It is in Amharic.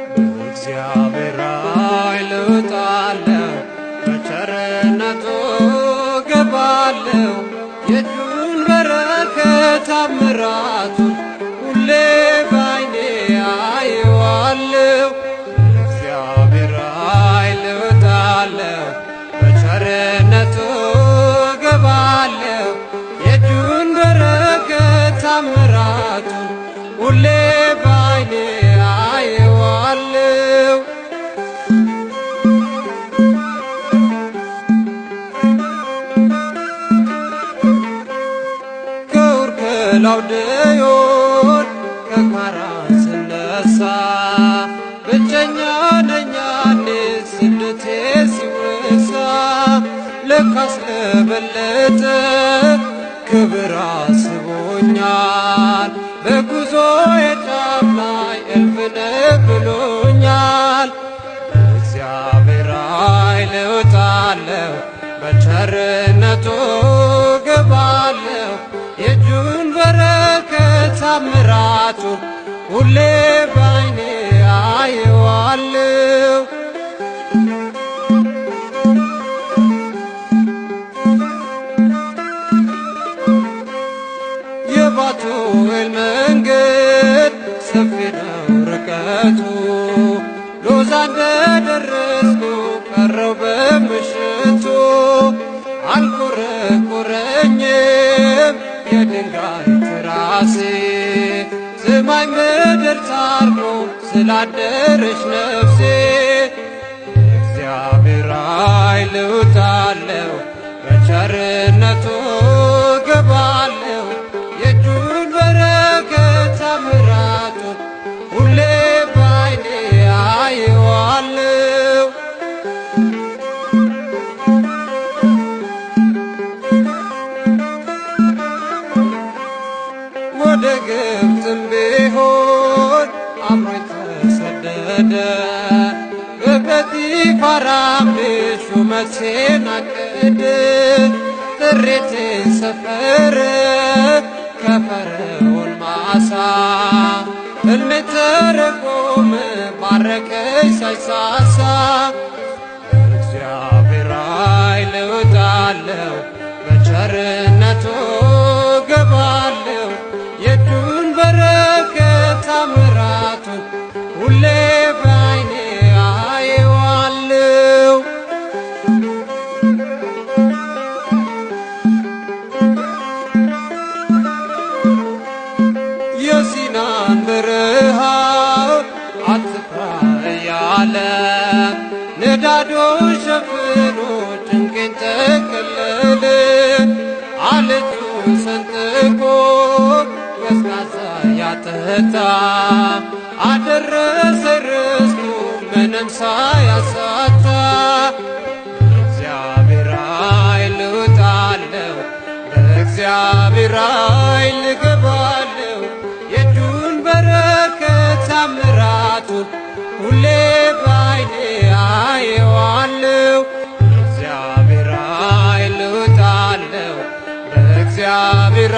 በእግዚአብሔር ኃይል እወጣለሁ፣ በቸርነቱ እገባለሁ። የእጁን በረከት ታምራቱን ሁሌ ባይኔ አየዋለሁ። በእግዚአብሔር ኃይል እወጣለሁ፣ በቸርነቱ እገባለሁ። የእጁን በረከት ታምራቱን ሁሌ ባይኔ አየዋለሁ። ከኡር ከላውዴዎን ከካራን ስነሳ ብቸኛ ነኝ ያኔ ስደቴ ሲወሳ። ለካስ ለበለጠ ክብር አስቦኛል፣ በጉዞዬ ጫፍ ላይ እልፍ ነህ ብሎኛል። በእግዚአብሔር ኃይል እወጣለሁ፣ በቸርነቱ እገባለሁ። የእጁን በረከት ታምራቱን ሁሌ ባይኔ አየዋለሁ። የባቱኤል መንገድ ሰፊ ነው ርቀቱ፣ ሎዛ እንደደረስኩ ቀረው በምሽቱ። አልቆረቆረኝም የድንጋይ ትራሴ፣ ስማኝ ምድር ታርቆ ስላደረች ነፍሴ። በእግዚአብሔር ኃይል እወጣለሁ፣ በቸርነቱ እገባለሁ። የእጁን በረከት ታምራቱን ሁሌ ባይኔ አየዋለሁ። ወደ ግብፅም ቢሆን አብሮኝ ተሰደደ፣ በጲጥፋራም ሹመቴን አቀደ። ጥሪቴን ሰፈረ ከፈርዖን ማሳ፣ ሕልሜ ተረጎመ ባረከኝ ሳይሳሳ። በእግዚአብሔር ኃይል እወጣለሁ፣ በቸርነቱ እገባለሁ። የእጁን በረከት ታምራቱን ሁሌ ባይኔ አየዋለሁ። የሲናን በረሃ አትፍራ እያለ ንዳዱን ሸፍኖ ጭንቄን ጠቀለለ። አለቱን ሰንጥቆ ቀዝቃዛ ያጠጣ አደረሰኝ ርስቱ ምንም ሳያሳታ። በእግዚአብሔር ኃይል እወጣለሁ፣ በእግዚአብሔር ኃይል እገባለሁ። የእጁን በረከት ታምራቱን ሁሌ ባይኔ አየዋለሁ። በእግዚአብሔር ኃይል እወጣለሁ፣ በእግዚአብሔር